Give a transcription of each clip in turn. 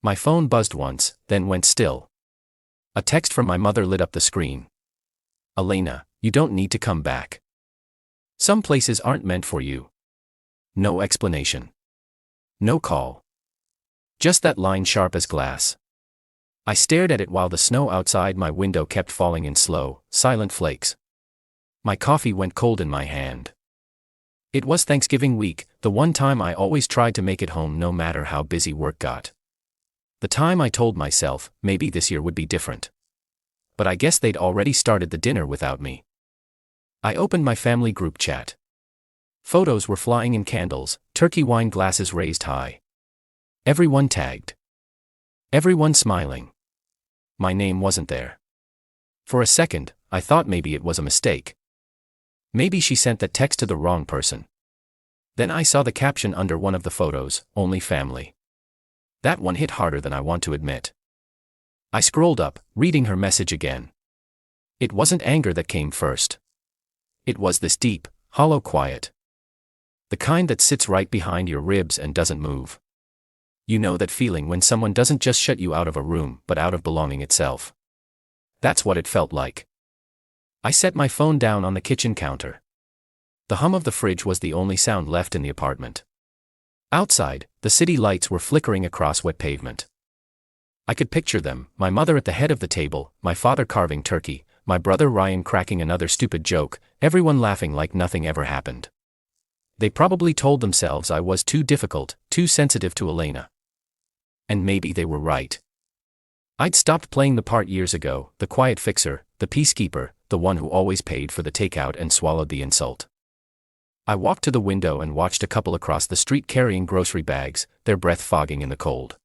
My phone buzzed once, then went still. A text from my mother lit up the screen. Elena, you don't need to come back. Some places aren't meant for you. No explanation. No call. Just that line sharp as glass. I stared at it while the snow outside my window kept falling in slow, silent flakes. My coffee went cold in my hand. It was Thanksgiving week, the one time I always tried to make it home no matter how busy work got. The time I told myself, maybe this year would be different. But I guess they'd already started the dinner without me. I opened my family group chat. Photos were flying in candles, turkey wine glasses raised high. Everyone tagged. Everyone smiling. My name wasn't there. For a second, I thought maybe it was a mistake. Maybe she sent that text to the wrong person. Then I saw the caption under one of the photos, "Only family." That one hit harder than I want to admit. I scrolled up, reading her message again. It wasn't anger that came first. It was this deep, hollow quiet. The kind that sits right behind your ribs and doesn't move. You know that feeling when someone doesn't just shut you out of a room, but out of belonging itself. That's what it felt like. I set my phone down on the kitchen counter. The hum of the fridge was the only sound left in the apartment. Outside, the city lights were flickering across wet pavement. I could picture them, my mother at the head of the table, my father carving turkey, my brother Ryan cracking another stupid joke, everyone laughing like nothing ever happened. They probably told themselves I was too difficult, too sensitive to Elena. And maybe they were right. I'd stopped playing the part years ago, the quiet fixer, the peacekeeper, the one who always paid for the takeout and swallowed the insult. I walked to the window and watched a couple across the street carrying grocery bags, their breath fogging in the cold.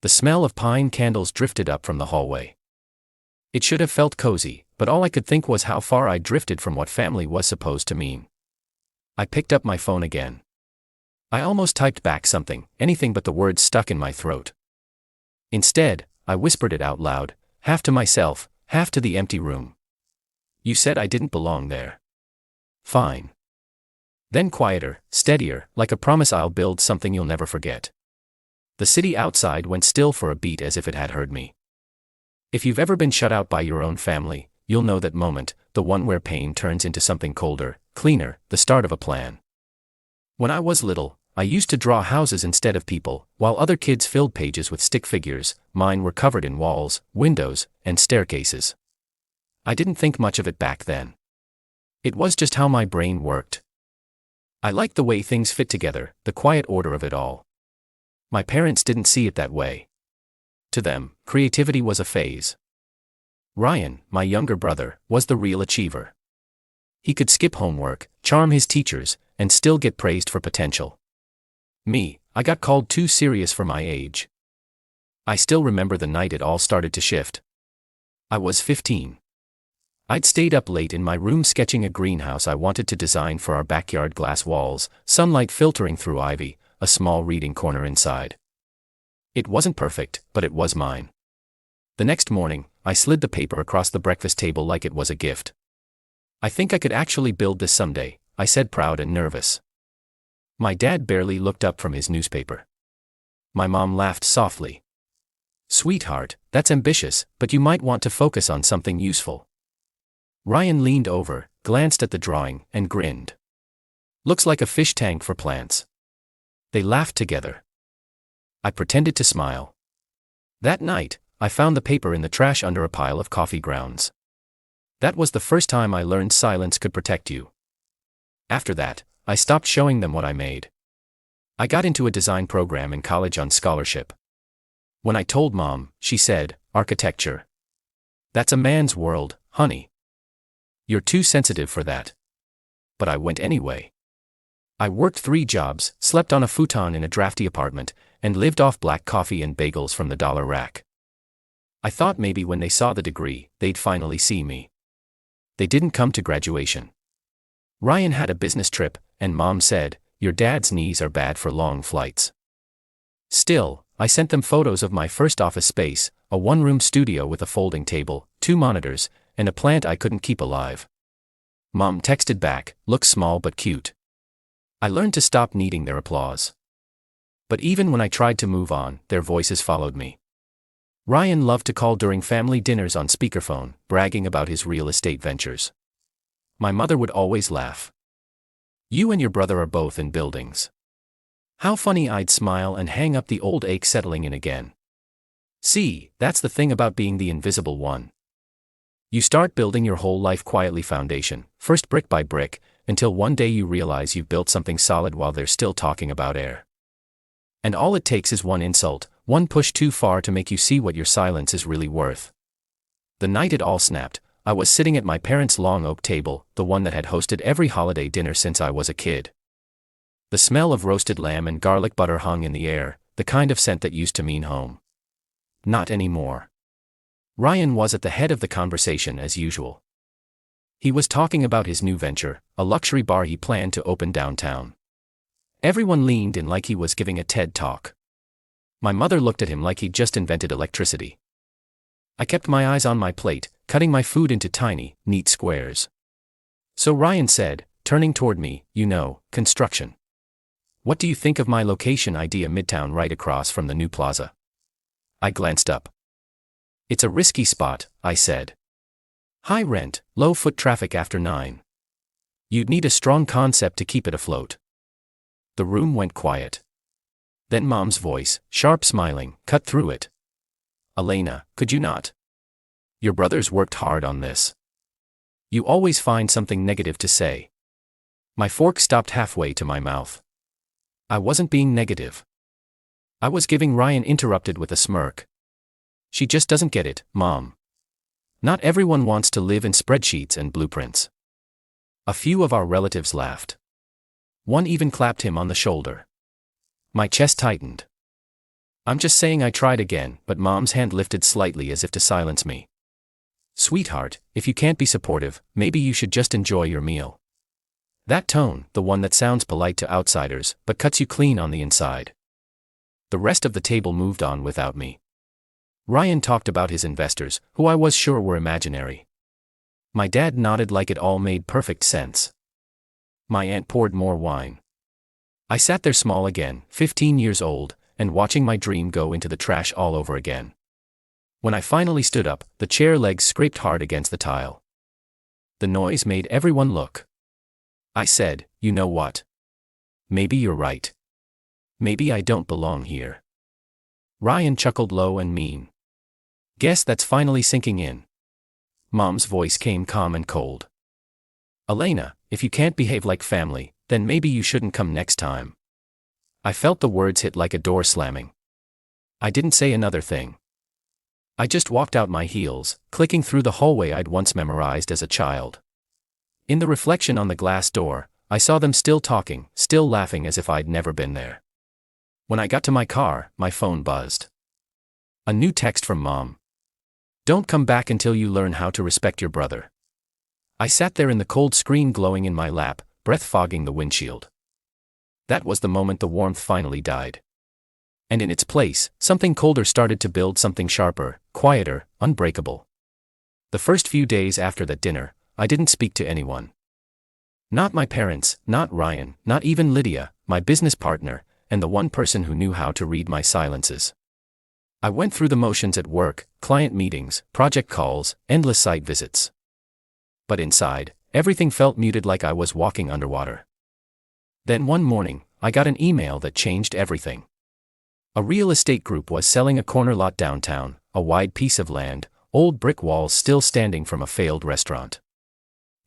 The smell of pine candles drifted up from the hallway. It should have felt cozy, but all I could think was how far I drifted from what family was supposed to mean. I picked up my phone again. I almost typed back something, anything but the words stuck in my throat. Instead, I whispered it out loud, half to myself, half to the empty room. You said I didn't belong there. Fine. Then quieter, steadier, like a promise I'll build something you'll never forget. The city outside went still for a beat as if it had heard me. If you've ever been shut out by your own family, you'll know that moment, the one where pain turns into something colder, cleaner, the start of a plan. When I was little, I used to draw houses instead of people, while other kids filled pages with stick figures, mine were covered in walls, windows, and staircases. I didn't think much of it back then. It was just how my brain worked. I liked the way things fit together, the quiet order of it all. My parents didn't see it that way. To them, creativity was a phase. Ryan, my younger brother, was the real achiever. He could skip homework, charm his teachers, and still get praised for potential. Me, I got called too serious for my age. I still remember the night it all started to shift. I was 15. I'd stayed up late in my room sketching a greenhouse I wanted to design for our backyard, glass walls, sunlight filtering through ivy, a small reading corner inside. It wasn't perfect, but it was mine. The next morning, I slid the paper across the breakfast table like it was a gift. I think I could actually build this someday, I said, proud and nervous. My dad barely looked up from his newspaper. My mom laughed softly. Sweetheart, that's ambitious, but you might want to focus on something useful. Ryan leaned over, glanced at the drawing, and grinned. Looks like a fish tank for plants. They laughed together. I pretended to smile. That night, I found the paper in the trash under a pile of coffee grounds. That was the first time I learned silence could protect you. After that, I stopped showing them what I made. I got into a design program in college on scholarship. When I told Mom, she said, "Architecture. That's a man's world, honey. You're too sensitive for that." But I went anyway. I worked 3 jobs, slept on a futon in a drafty apartment, and lived off black coffee and bagels from the dollar rack. I thought maybe when they saw the degree, they'd finally see me. They didn't come to graduation. Ryan had a business trip, and Mom said, "Your dad's knees are bad for long flights." Still, I sent them photos of my first office space, a 1-room studio with a folding table, 2 monitors, and a plant I couldn't keep alive. Mom texted back, "Looks small but cute." I learned to stop needing their applause. But even when I tried to move on, their voices followed me. Ryan loved to call during family dinners on speakerphone, bragging about his real estate ventures. My mother would always laugh. "You and your brother are both in buildings." How funny. I'd smile and hang up, the old ache settling in again. See, that's the thing about being the invisible one. You start building your whole life quietly, foundation, first brick by brick, until one day you realize you've built something solid while they're still talking about air. And all it takes is one insult, one push too far to make you see what your silence is really worth. The night it all snapped, I was sitting at my parents' long oak table, the one that had hosted every holiday dinner since I was a kid. The smell of roasted lamb and garlic butter hung in the air, the kind of scent that used to mean home. Not anymore. Ryan was at the head of the conversation as usual. He was talking about his new venture, a luxury bar he planned to open downtown. Everyone leaned in like he was giving a TED talk. My mother looked at him like he'd just invented electricity. I kept my eyes on my plate, cutting my food into tiny, neat squares. So Ryan said, turning toward me, "You know, construction. What do you think of my location idea, Midtown, right across from the new plaza?" I glanced up. "It's a risky spot," I said. "High rent, low foot traffic after 9. You'd need a strong concept to keep it afloat." The room went quiet. Then Mom's voice, sharp smiling, cut through it. "Elena, could you not? Your brothers worked hard on this. You always find something negative to say." My fork stopped halfway to my mouth. I wasn't being negative. I was giving. Ryan interrupted with a smirk. "She just doesn't get it, Mom. Not everyone wants to live in spreadsheets and blueprints." A few of our relatives laughed. One even clapped him on the shoulder. My chest tightened. "I'm just saying I tried again," but Mom's hand lifted slightly as if to silence me. "Sweetheart, if you can't be supportive, maybe you should just enjoy your meal." That tone, the one that sounds polite to outsiders, but cuts you clean on the inside. The rest of the table moved on without me. Ryan talked about his investors, who I was sure were imaginary. My dad nodded like it all made perfect sense. My aunt poured more wine. I sat there small again, 15 years old, and watching my dream go into the trash all over again. When I finally stood up, the chair legs scraped hard against the tile. The noise made everyone look. I said, "You know what? Maybe you're right. Maybe I don't belong here." Ryan chuckled low and mean. "Guess that's finally sinking in." Mom's voice came calm and cold. "Elena, if you can't behave like family, then maybe you shouldn't come next time." I felt the words hit like a door slamming. I didn't say another thing. I just walked out my heels, clicking through the hallway I'd once memorized as a child. In the reflection on the glass door, I saw them still talking, still laughing as if I'd never been there. When I got to my car, my phone buzzed. A new text from Mom. "Don't come back until you learn how to respect your brother." I sat there in the cold screen glowing in my lap, breath fogging the windshield. That was the moment the warmth finally died. And in its place, something colder started to build, something sharper, quieter, unbreakable. The first few days after that dinner, I didn't speak to anyone. Not my parents, not Ryan, not even Lydia, my business partner, and the one person who knew how to read my silences. I went through the motions at work, client meetings, project calls, endless site visits. But inside, everything felt muted, like I was walking underwater. Then one morning, I got an email that changed everything. A real estate group was selling a corner lot downtown, a wide piece of land, old brick walls still standing from a failed restaurant.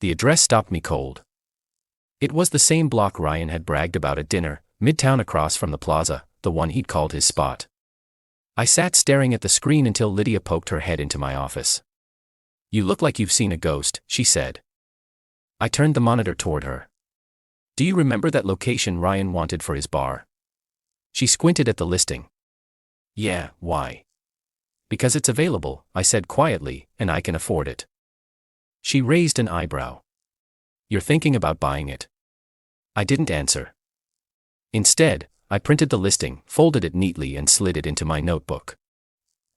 The address stopped me cold. It was the same block Ryan had bragged about at dinner, Midtown across from the plaza, the one he'd called his spot. I sat staring at the screen until Lydia poked her head into my office. "You look like you've seen a ghost," she said. I turned the monitor toward her. "Do you remember that location Ryan wanted for his bar?" She squinted at the listing. "Yeah, why?" "Because it's available," I said quietly, "and I can afford it." She raised an eyebrow. "You're thinking about buying it?" I didn't answer. Instead, I printed the listing, folded it neatly and slid it into my notebook.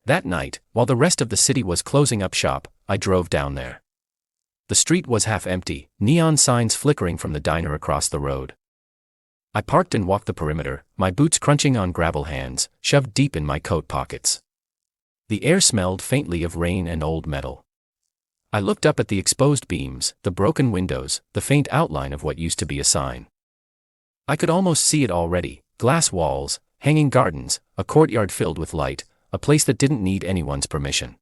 That night, while the rest of the city was closing up shop, I drove down there. The street was half empty, neon signs flickering from the diner across the road. I parked and walked the perimeter, my boots crunching on gravel hands, shoved deep in my coat pockets. The air smelled faintly of rain and old metal. I looked up at the exposed beams, the broken windows, the faint outline of what used to be a sign. I could almost see it already: glass walls, hanging gardens, a courtyard filled with light, a place that didn't need anyone's permission.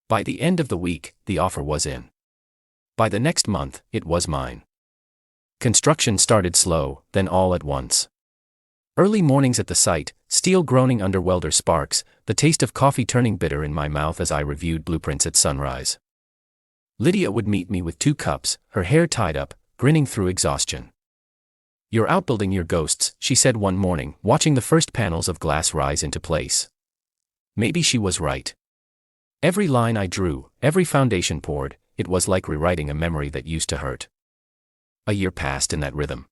By the end of the week, the offer was in. By the next month, it was mine. Construction started slow, then all at once. Early mornings at the site, steel groaning under welder sparks, the taste of coffee turning bitter in my mouth as I reviewed blueprints at sunrise. Lydia would meet me with 2 cups, her hair tied up, grinning through exhaustion. "You're outbuilding your ghosts," she said one morning, watching the first panels of glass rise into place. Maybe she was right. Every line I drew, every foundation poured, it was like rewriting a memory that used to hurt. A year passed in that rhythm.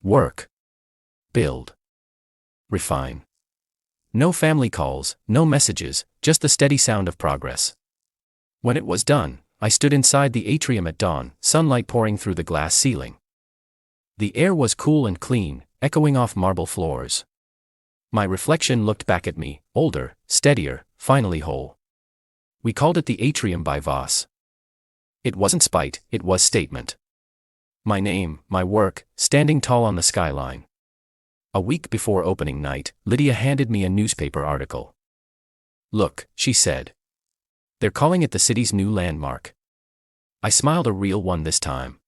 Work. Build. Refine. No family calls, no messages, just the steady sound of progress. When it was done, I stood inside the atrium at dawn, sunlight pouring through the glass ceiling. The air was cool and clean, echoing off marble floors. My reflection looked back at me, older, steadier, finally whole. We called it the Atrium by Voss. It wasn't spite, it was statement. My name, my work, standing tall on the skyline. A week before opening night, Lydia handed me a newspaper article. "Look," she said. "They're calling it the city's new landmark." I smiled, a real one this time.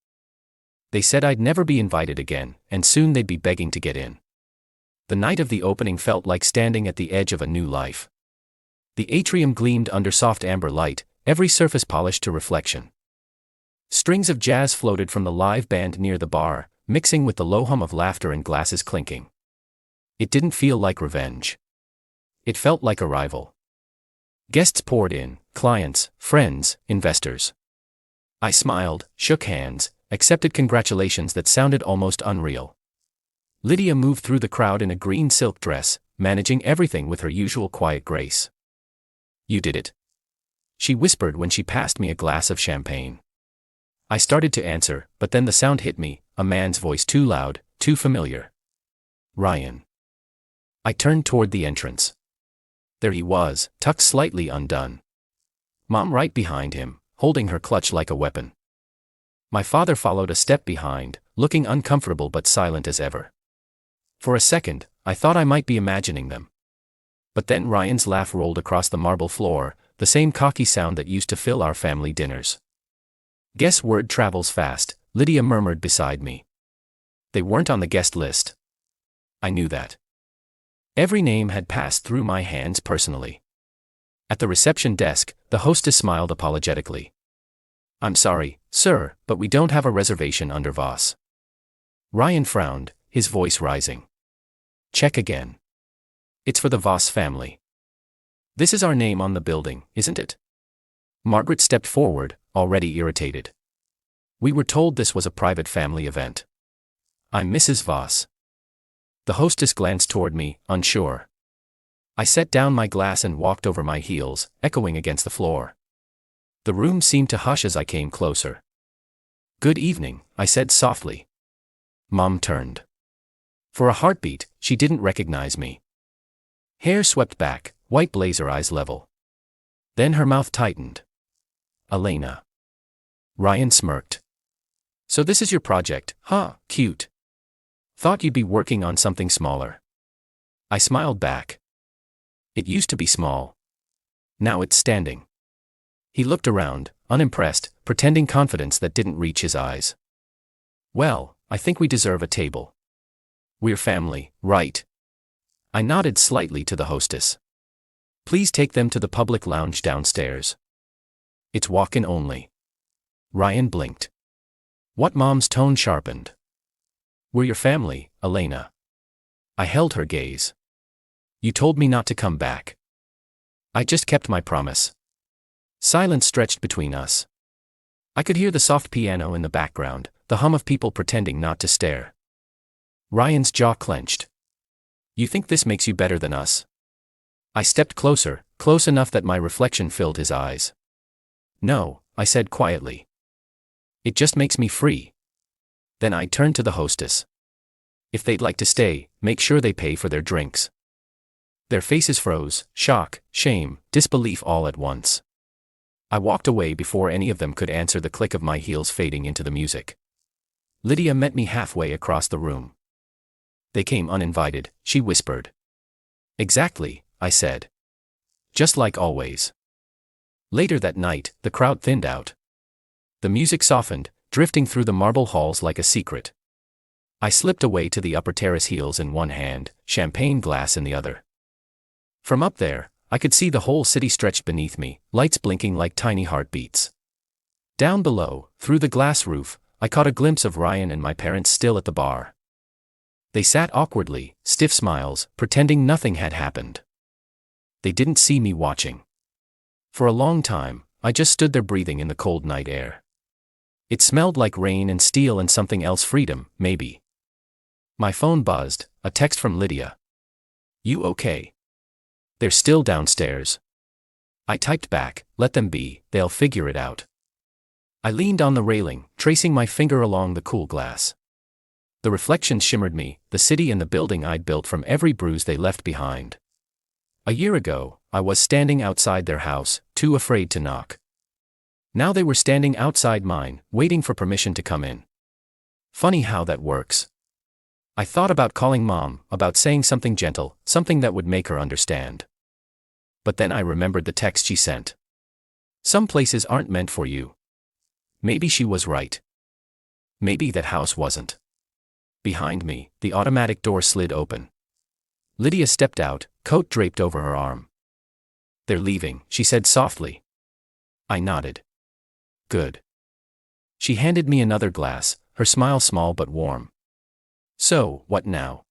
They said I'd never be invited again, and soon they'd be begging to get in. The night of the opening felt like standing at the edge of a new life. The atrium gleamed under soft amber light, every surface polished to reflection. Strings of jazz floated from the live band near the bar, mixing with the low hum of laughter and glasses clinking. It didn't feel like revenge. It felt like arrival. Guests poured in, clients, friends, investors. I smiled, shook hands, accepted congratulations that sounded almost unreal. Lydia moved through the crowd in a green silk dress, managing everything with her usual quiet grace. "You did it," she whispered when she passed me a glass of champagne. I started to answer, but then the sound hit me, a man's voice, too loud, too familiar. "Ryan." I turned toward the entrance. There he was, tucked slightly undone. Mom right behind him, holding her clutch like a weapon. My father followed a step behind, looking uncomfortable but silent as ever. For a second, I thought I might be imagining them. But then Ryan's laugh rolled across the marble floor, the same cocky sound that used to fill our family dinners. "Guess word travels fast," Lydia murmured beside me. They weren't on the guest list. I knew that. Every name had passed through my hands personally. At the reception desk, the hostess smiled apologetically. "I'm sorry, sir, but we don't have a reservation under Voss." Ryan frowned, his voice rising. "Check again. It's for the Voss family. This is our name on the building, isn't it?" Margaret stepped forward, already irritated. "We were told this was a private family event." "I'm Mrs. Voss." The hostess glanced toward me, unsure. I set down my glass and walked over my heels, echoing against the floor. The room seemed to hush as I came closer. "Good evening," I said softly. Mom turned. For a heartbeat, she didn't recognize me. Hair swept back, white blazer eyes level. Then her mouth tightened. "Elena." Ryan smirked. "So this is your project, huh? Cute. Thought you'd be working on something smaller." I smiled back. "It used to be small. Now it's standing." He looked around, unimpressed, pretending confidence that didn't reach his eyes. "Well, I think we deserve a table. We're family, right?" I nodded slightly to the hostess. "Please take them to the public lounge downstairs. It's walk-in only." Ryan blinked. What? Mom's tone sharpened. "We're your family, Elena." I held her gaze. "You told me not to come back." "I just kept my promise." Silence stretched between us. I could hear the soft piano in the background, the hum of people pretending not to stare. Ryan's jaw clenched. "You think this makes you better than us?" I stepped closer, close enough that my reflection filled his eyes. "No," I said quietly. "It just makes me free." Then I turned to the hostess. If they'd like to stay, make sure they pay for their drinks. Their faces froze, shock, shame, disbelief all at once. I walked away before any of them could answer the click of my heels fading into the music. Lydia met me halfway across the room. They came uninvited, she whispered. Exactly, I said. Just like always. Later that night, the crowd thinned out. The music softened, drifting through the marble halls like a secret. I slipped away to the upper terrace, heels in one hand, champagne glass in the other. From up there, I could see the whole city stretched beneath me, lights blinking like tiny heartbeats. Down below, through the glass roof, I caught a glimpse of Ryan and my parents still at the bar. They sat awkwardly, stiff smiles, pretending nothing had happened. They didn't see me watching. For a long time, I just stood there breathing in the cold night air. It smelled like rain and steel and something else, freedom, maybe. My phone buzzed, a text from Lydia. You okay? They're still downstairs. I typed back, let them be, they'll figure it out. I leaned on the railing, tracing my finger along the cool glass. The reflections shimmered me, the city and the building I'd built from every bruise they left behind. A year ago, I was standing outside their house, too afraid to knock. Now they were standing outside mine, waiting for permission to come in. Funny how that works. I thought about calling Mom, about saying something gentle, something that would make her understand. But then I remembered the text she sent. Some places aren't meant for you. Maybe she was right. Maybe that house wasn't. Behind me, the automatic door slid open. Lydia stepped out, coat draped over her arm. They're leaving, she said softly. I nodded. Good. She handed me another glass, her smile small but warm. So, what now?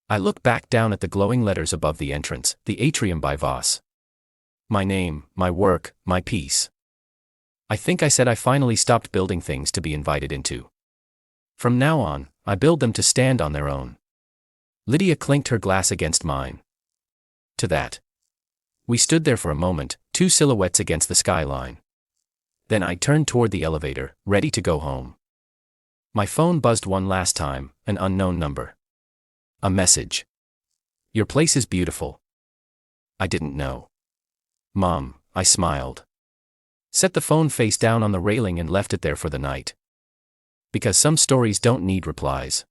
I looked back down at the glowing letters above the entrance, the atrium by Voss. My name, my work, my peace. I think I said I finally stopped building things to be invited into. From now on, I build them to stand on their own. Lydia clinked her glass against mine. To that. We stood there for a moment, two silhouettes against the skyline. Then I turned toward the elevator, ready to go home. My phone buzzed one last time, an unknown number. A message. Your place is beautiful. I didn't know. Mom, I smiled. Set the phone face down on the railing and left it there for the night. Because some stories don't need replies.